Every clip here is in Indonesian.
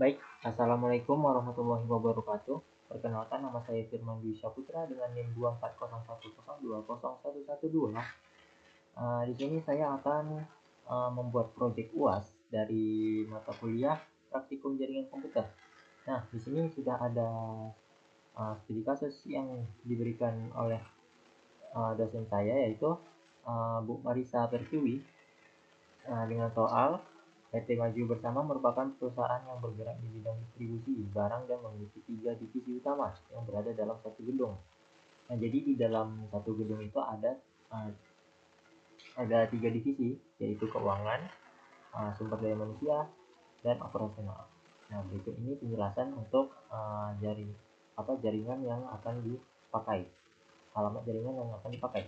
Baik, Assalamualaikum warahmatullahi wabarakatuh. Perkenalkan, nama saya Firman Dwi Saputra dengan NIM 24010201112. Di sini saya akan membuat proyek UAS dari mata kuliah Praktikum Jaringan Komputer. Nah, di sini sudah ada studi kasus yang diberikan oleh dosen saya, yaitu Bu Marisa Pertiwi, dengan soal PT Maju Bersama merupakan perusahaan yang bergerak di bidang distribusi barang dan memiliki 3 divisi utama yang berada dalam satu gedung. Nah, jadi di dalam satu gedung itu ada 3 divisi, yaitu keuangan, sumber daya manusia, dan operasional. Nah, berikut ini penjelasan untuk jaringan yang akan dipakai, alamat jaringan yang akan dipakai.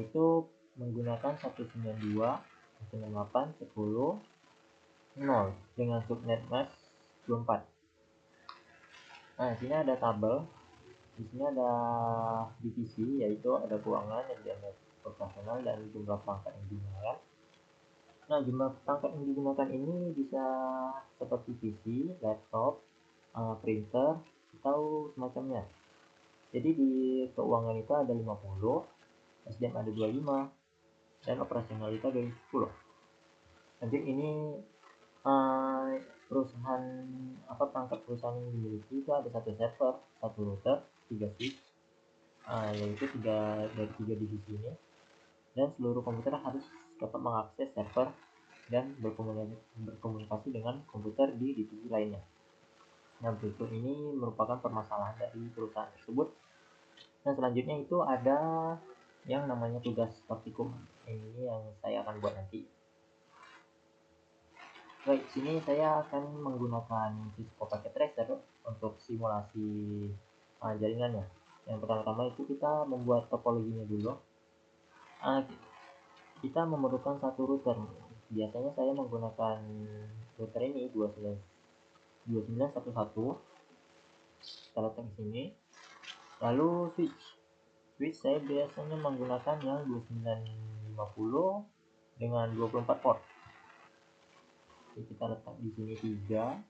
Itu menggunakan 192.168.10.0 dengan subnet mask 24. Nah, di sini ada tabel. Di sini ada divisi, yaitu ada keuangan yang dianggap operasional dan jumlah perangkat yang digunakan. Nah, jumlah perangkat yang digunakan ini bisa seperti PC, laptop, printer, atau semacamnya. Jadi di keuangan itu ada 50, SDM ada 25, dan operasional itu ada 10. Nanti ini perusahaan perangkat perusahaan yang dimiliki itu ada satu server, satu router, 3 switch, yaitu dari tiga divisi ini, dan seluruh komputer harus dapat mengakses server dan berkomunikasi dengan komputer di divisi lainnya. Nah, berikut ini merupakan permasalahan dari perusahaan tersebut. Nah, selanjutnya itu ada yang namanya tugas praktikum, ini yang saya akan buat nanti. Baik, sini saya akan menggunakan Cisco Packet Tracer untuk simulasi jaringannya. Yang pertama-tama itu kita membuat topologinya dulu. Kita memerlukan satu router. Biasanya saya menggunakan router ini 2911. Kita letak di sini. Lalu switch saya biasanya menggunakan yang 2950 dengan 24 port. Jadi kita letak di sini 3.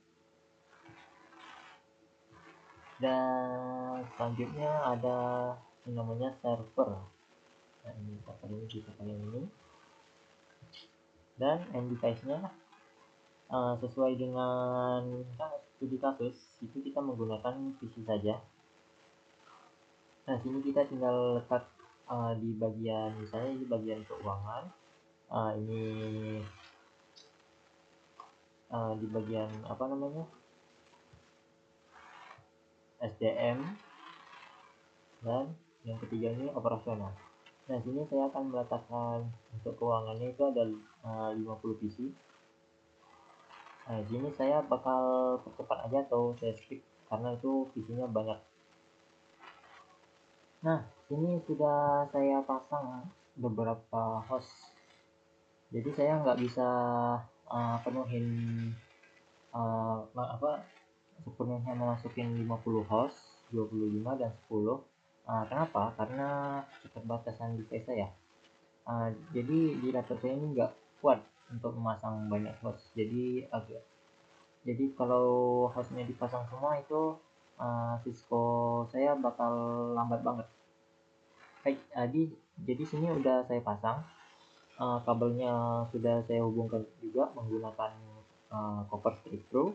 Dan selanjutnya ada yang namanya server. Nah, ini kita pakai ini. Dan end device-nya sesuai dengan studi kasus itu kita menggunakan PC saja. Nah, sini kita tinggal letak di bagian, misalnya di bagian keuangan, ini di bagian SDM, dan yang ketiga ini operasional. Nah, sini saya akan meletakkan untuk keuangannya itu ada 50 PC. Nah, sini saya bakal percepat aja atau saya skip karena itu PC-nya banyak. Nah, ini sudah saya pasang beberapa host. Jadi saya nggak bisa penuhin sepenuhnya memasukin 50 host, 25 dan 10. Kenapa? Karena keterbatasan device saya. Jadi di laptop saya ini nggak kuat untuk memasang banyak host. Jadi kalau hostnya dipasang semua itu Cisco saya bakal lambat banget. Baik, jadi sini udah saya pasang. Kabelnya sudah saya hubungkan juga menggunakan copper strip through,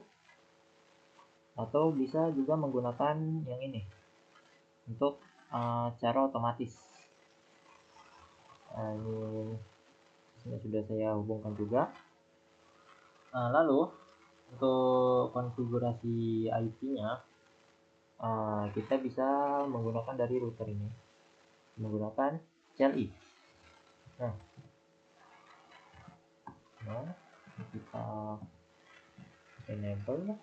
atau bisa juga menggunakan yang ini untuk cara otomatis. Ini sudah saya hubungkan juga. Lalu untuk konfigurasi IP-nya kita bisa menggunakan dari router ini, menggunakan CLI. Nah, kita enable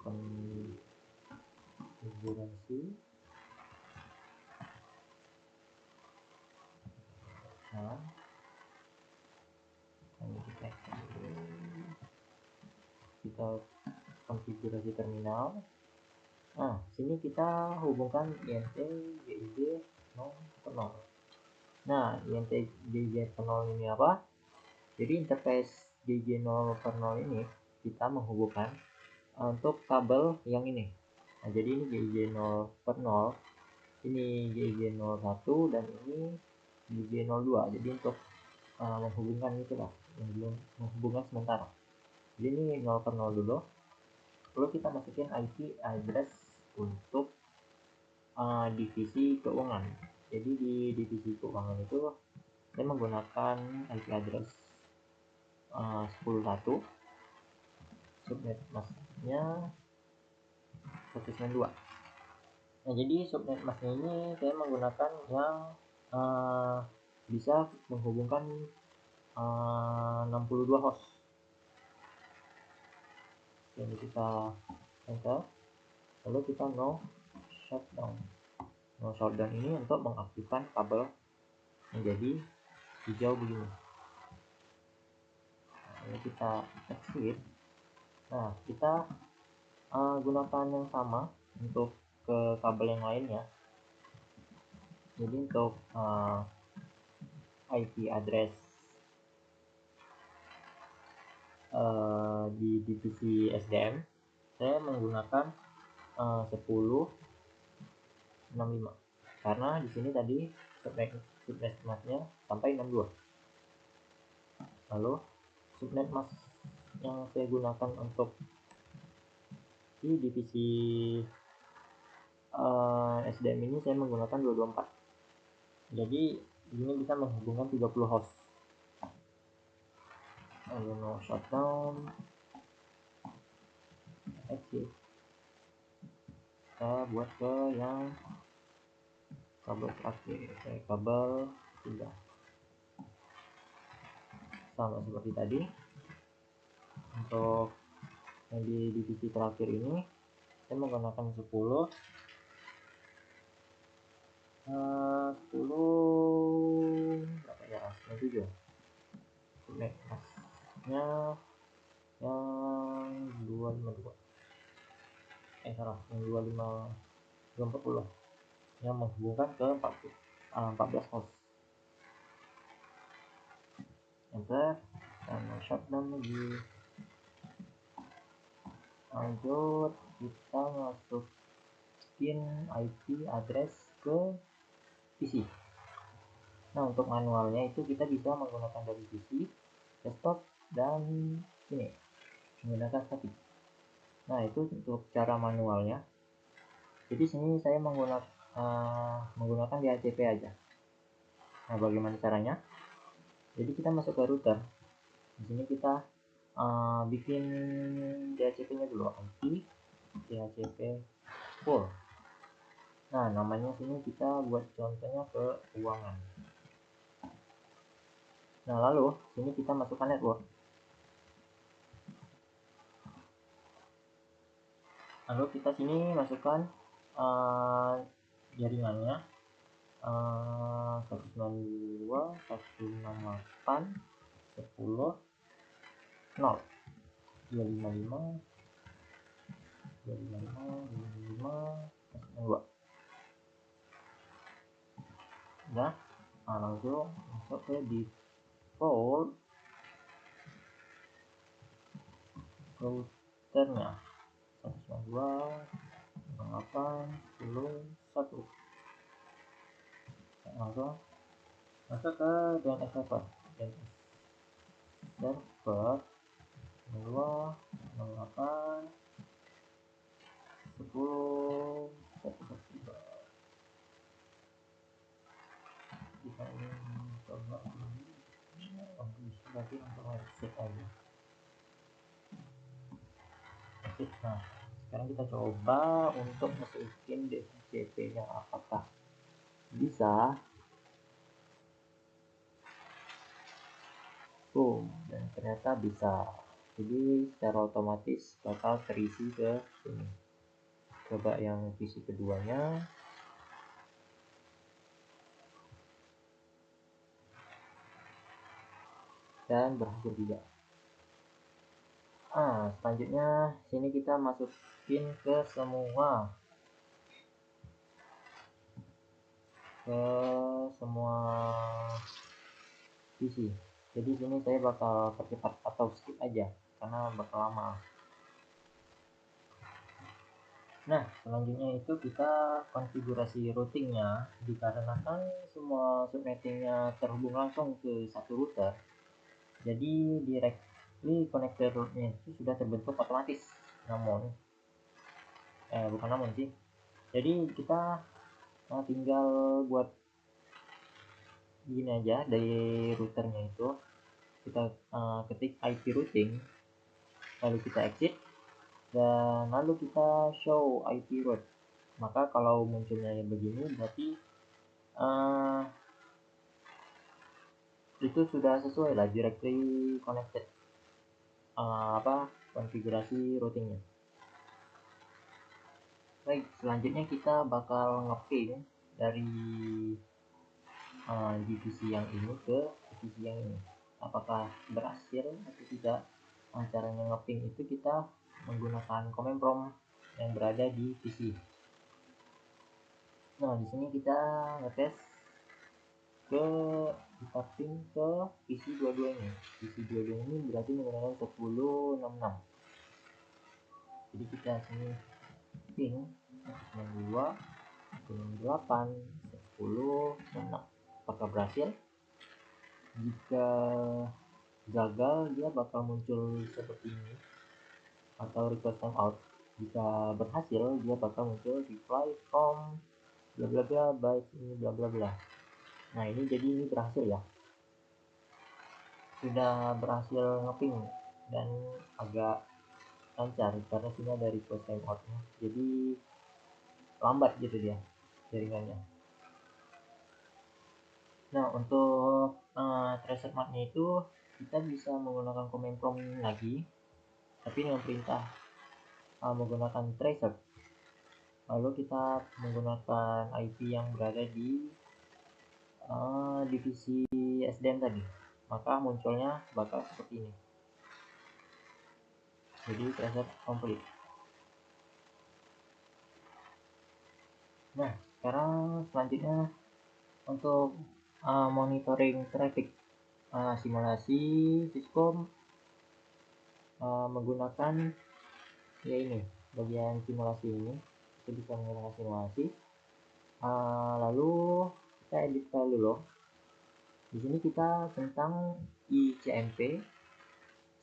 konfigurasi. Kita konfigurasi terminal. Sini kita hubungkan INT GIG 0. Nah, INT GIG 0 ini apa? Jadi interface GIG 0 ini kita menghubungkan untuk kabel yang ini. Nah, jadi ini GIG 0 per 0, ini GIG 01 dan ini GIG 02. Jadi untuk menghubungkan itulah, menghubungkan sementara. Jadi ini 0 per 0 dulu. Lalu kita masukin IP address untuk divisi keuangan. Jadi di divisi keuangan itu saya menggunakan IP address 10.1, subnet masknya 192. Nah, jadi subnet masknya ini saya menggunakan yang bisa menghubungkan 62 host. Jadi kita enter, lalu kita no shutdown. No shutdown ini untuk mengaktifkan kabel menjadi hijau begini. Lalu kita exit. Nah, kita gunakan yang sama untuk ke kabel yang lainnya. Jadi untuk IP address di divisi SDM saya menggunakan 10.65 karena di sini tadi subnet masknya sampai 62. Lalu subnet mask yang saya gunakan untuk di divisi SDM ini saya menggunakan 224. Jadi ini bisa menghubungkan 30 host. Lalu no shutdown, exit. Kita buat ke yang kabel terakhir, kabel 3 sama seperti tadi. Untuk yang di divisi terakhir ini saya menggunakan 10 berapa ya, 97. Subnet masknya yang 252, salah, yang 240 yang menghubungkan ke 14 host. Enter dan shutdown lagi. Lanjut kita masukin IP address ke PC. Nah, untuk manualnya itu kita bisa menggunakan dari PC, desktop, dan ini menggunakan static. Nah, itu untuk cara manualnya. Jadi sini saya menggunakan DHCP aja. Nah, bagaimana caranya? Jadi kita masuk ke router. Di sini kita bikin DHCP-nya dulu, IP DHCP full. Nah, namanya sini kita buat contohnya ke keuangan. Nah, lalu sini kita masukkan network. Lalu kita sini masukkan jaringannya 192, 168, 10, 0, 255, 255, 2. Nah, langsung masuk ke default routernya 192, 8, 10, 1. Langsung masuk ke DNS server. DNS server 2, 08, 10, 1. Kita ini coba berarti untuk exit aja. Exit. Nah, sekarang kita coba untuk masukin DHCP nya apakah bisa. Boom, dan ternyata bisa. Jadi secara otomatis bakal terisi ke sini. Coba yang visi keduanya. Dan berhasil juga. Selanjutnya sini kita masukin ke semua visi. Jadi sini saya bakal percepat atau skip aja karena bakal lama. Nah, selanjutnya itu kita konfigurasi routingnya. Dikarenakan semua subnettingnya terhubung langsung ke satu router, jadi directly connected route-nya itu sudah terbentuk otomatis. Namun bukan namun sih, jadi kita tinggal buat gini aja. Dari routernya itu kita ketik IP routing, lalu kita exit, dan lalu kita show IP route. Maka kalau munculnya yang begini berarti itu sudah sesuai lah, directly connected konfigurasi routingnya. Baik, selanjutnya kita bakal ngeping dari divisi yang ini ke divisi yang ini. Apakah berhasil atau tidak? Caranya ngeping itu kita menggunakan command prompt yang berada di PC. Nah, di sini kita ngetes kita ping ke PC 22 ini. PC 22 ini berarti menggunakan 1066. Jadi kita sini ping 92 68 10 66. Apakah berhasil? Jika gagal, dia bakal muncul seperti ini atau request timeout. Jika berhasil, dia bakal muncul reply from bla bla bla byte ini bla bla bla. Nah, ini jadi ini berhasil ya, sudah berhasil ngeping dan agak lancar karena sini ada request timeoutnya, jadi lambat gitu dia jaringannya. Nah, untuk tracer marknya itu kita bisa menggunakan command prompt lagi, tapi dengan perintah menggunakan tracer. Lalu kita menggunakan IP yang berada di divisi SDM tadi, maka munculnya bakal seperti ini. Jadi tracer complete. Nah, sekarang selanjutnya untuk monitoring traffic, simulasi Cisco menggunakan ya ini bagian simulasi ini. Kita bisa menggunakan simulasi, lalu kita edit file dulu. Di sini kita tentang ICMP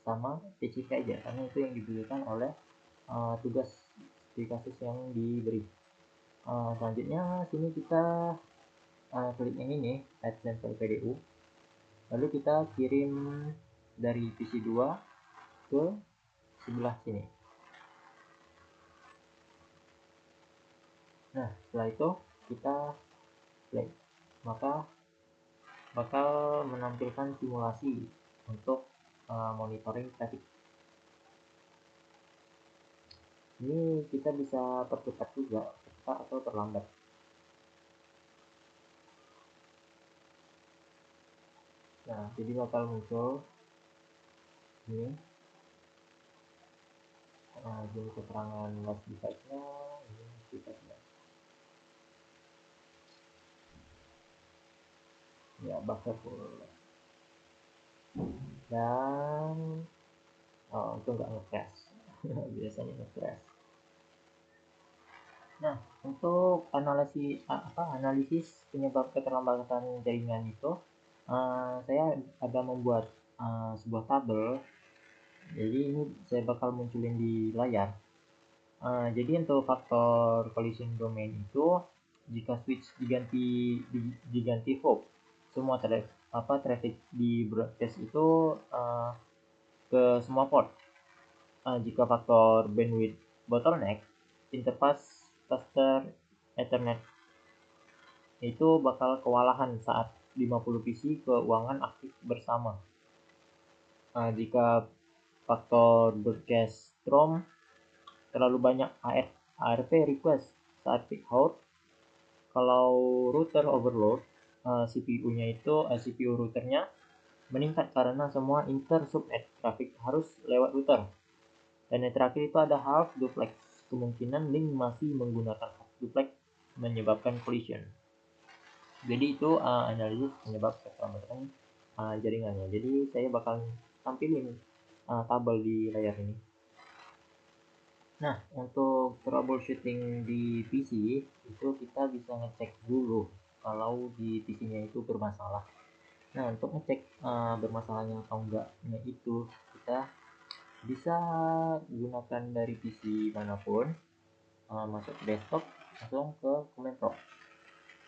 sama TCP aja karena itu yang dibutuhkan oleh tugas di kasus yang diberi. Selanjutnya sini kita klik yang ini add sample PDU, lalu kita kirim dari PC2 ke sebelah sini. Nah, setelah itu kita play, maka bakal menampilkan simulasi untuk monitoring traffic. Ini kita bisa percepat juga, cepat atau terlambat. Nah, jadi bakal muncul ini jadi keterangan last device-nya, ini device-nya. Ya, buffer full. Dan itu nggak nge-crash. Biasanya nge-crash. Nah, untuk analisis penyebab keterlambatan jaringan itu, saya ada membuat sebuah tabel. Jadi ini saya bakal munculin di layar. Jadi untuk faktor collision domain itu, jika switch diganti hop, semua traffic di broadcast itu ke semua port. Jika faktor bandwidth bottleneck, interface cluster Ethernet itu bakal kewalahan saat 50 PC keuangan aktif bersama. Jika faktor broadcast strom terlalu banyak ARP request saat peak hour, kalau router overload, CPU routernya meningkat karena semua inter subnet traffic harus lewat router. Dan yang terakhir itu ada half duplex, kemungkinan link masih menggunakan half duplex menyebabkan collision. Jadi itu analisis penyebab keterlambatan jaringannya. Jadi saya bakal tampilin kabel di layar ini. Nah, untuk troubleshooting di PC itu kita bisa ngecek dulu kalau di PC-nya itu bermasalah. Nah, untuk ngecek bermasalahnya atau enggaknya itu kita bisa gunakan dari PC manapun, masuk ke desktop, langsung ke command prompt.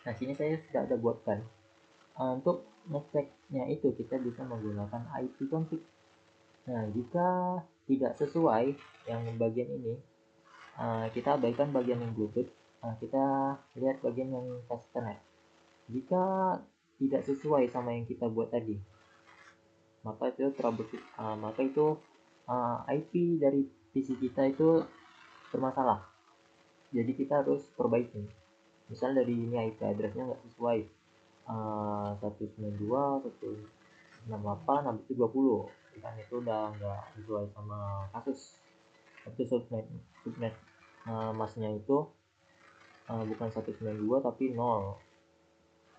Nah, sini saya sudah ada buatkan. Untuk ngeceknya itu kita bisa menggunakan IP config. Nah, jika tidak sesuai yang bagian ini, kita abaikan bagian yang Bluetooth. Kita lihat bagian yang Ethernet. Jika tidak sesuai sama yang kita buat tadi, maka itu troubleshoot, maka itu IP dari PC kita itu bermasalah. Jadi kita harus perbaiki. Misal dari ini IP addressnya nggak sesuai, 192.168 habis itu 20, kan itu udah nggak sesuai sama kasus. Itu subnet masnya itu bukan 192 tapi 0.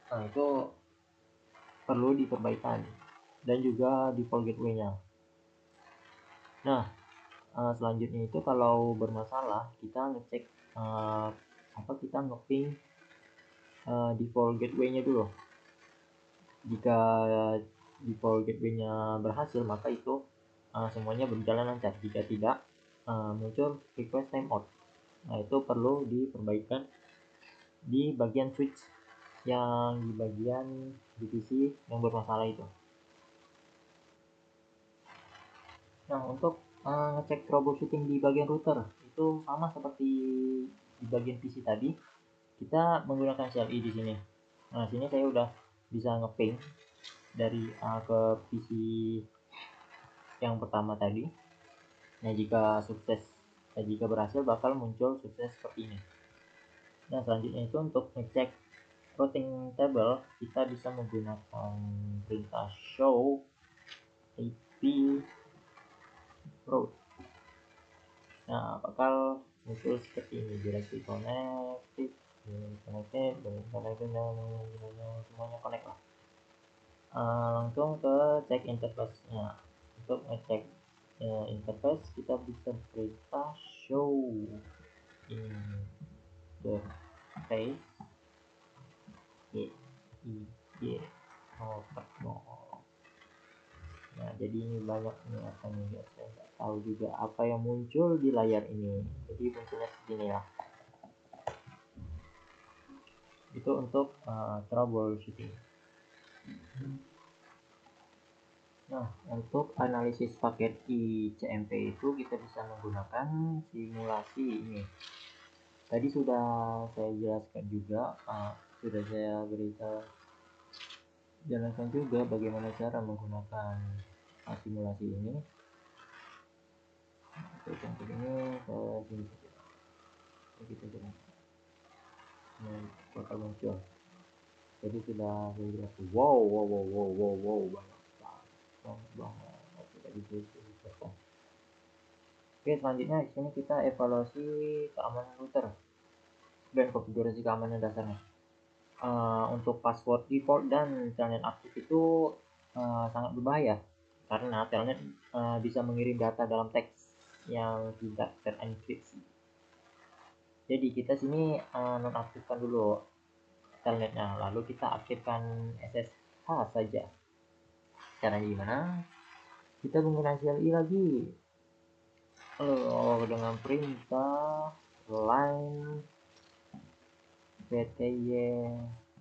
Nah, itu perlu diperbaikan dan juga default gateway-nya. Nah, selanjutnya itu kalau bermasalah kita ngecek kita ngeping default gateway-nya dulu. Jika default gateway-nya berhasil, maka itu semuanya berjalan lancar. Jika tidak, muncul request timeout. Nah, itu perlu diperbaikan di bagian switch yang di bagian divisi yang bermasalah itu. Nah, untuk ngecek troubleshooting di bagian router itu sama seperti di bagian PC tadi, kita menggunakan CLI di sini. Nah, sini saya udah bisa ngeping dari A ke PC yang pertama tadi. Nah, jika berhasil bakal muncul sukses seperti ini. Nah, selanjutnya itu untuk ngecek routing table kita bisa menggunakan perintah show IP route. Nah, bakal muncul seperti ini, directory connected, semuanya connect lah. Langsung ke cek interface-nya. Untuk ngecek interface kita bisa perintah show interface Nah, jadi ini banyak nih apa nih guys, saya nggak tahu juga apa yang muncul di layar ini. Jadi munculnya segini ya. Itu untuk troubleshooting. Nah, untuk analisis paket ICMP itu kita bisa menggunakan simulasi ini. Tadi sudah saya jelaskan juga, sudah saya jelaskan juga bagaimana cara menggunakan simulasi ini. Untuk contoh ini saya sini kita jelaskan. Bakal muncul. Jadi sudah saya jelaskan. Wow, banyak banget. Tidak bisa dijelaskan. Oke, selanjutnya di sini kita evaluasi keamanan router dan konfigurasi keamanan dasarnya. Untuk password default dan telnet aktif itu sangat berbahaya karena telnet bisa mengirim data dalam teks yang tidak terenkripsi. Jadi kita sini nonaktifkan dulu telnetnya, lalu kita aktifkan SSH saja. Caranya gimana? Kita menggunakan CLI lagi. Dengan perintah line pty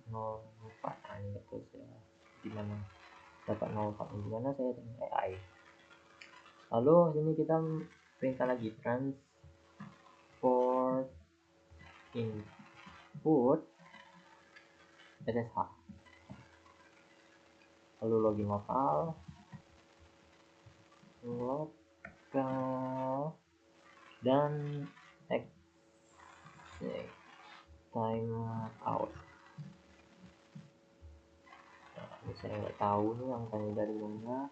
04. Ini terus ya, gimana dapat 04 gimana saya dengan AI. Lalu sini kita perintah lagi transport input SSH, lalu login lokal dan exit time out. Nah, saya nggak tahu nih angkanya dari mana.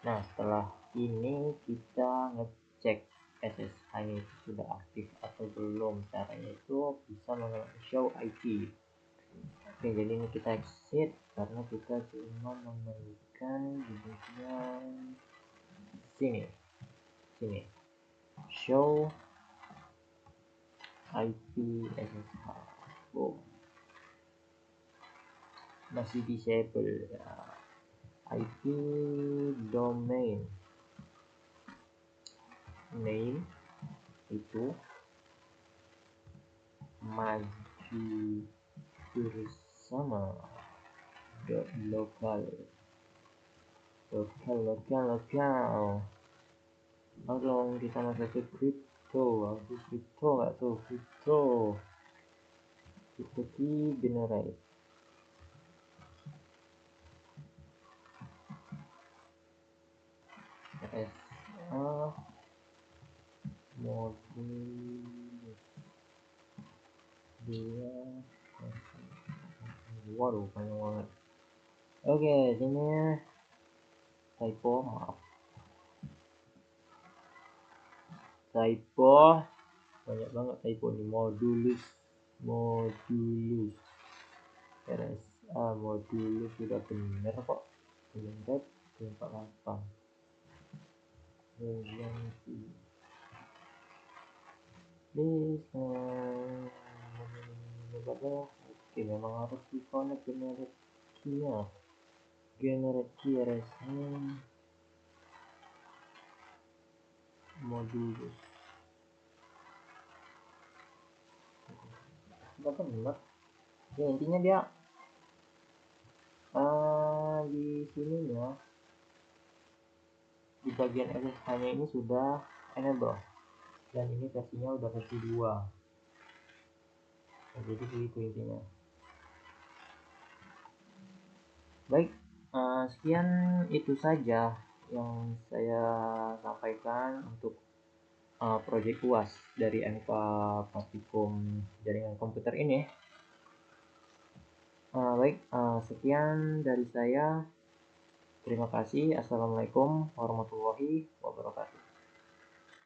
Nah, setelah ini kita ngecek SSH ini sudah aktif atau belum. Caranya itu bisa menggunakan show IP. Oke, jadi ini kita exit karena kita cuma memberikan sampaikan di bagian sini show IP SSH. Oh, masih disable ya. IP domain name itu maju bersama lokal. Kalau kita masuk crypto nggak tuh crypto key generate RSA modul 2. Waduh, panjang banget. Oke, sini typo, maaf. Typo, banyak banget typo nih. Modulus RSA modulus sudah bener kok. Bener 48. Oke, memang harus di connect generate key RSA modulus nggak benar ya, intinya dia di sini ya, di bagian SSH nya ini sudah enable dan ini versinya udah versi 2. Nah, jadi begitu intinya. Baik, sekian itu saja yang saya sampaikan untuk proyek UAS dari MK Praktikum Jaringan Komputer ini. Baik, sekian dari saya. Terima kasih. Assalamualaikum warahmatullahi wabarakatuh.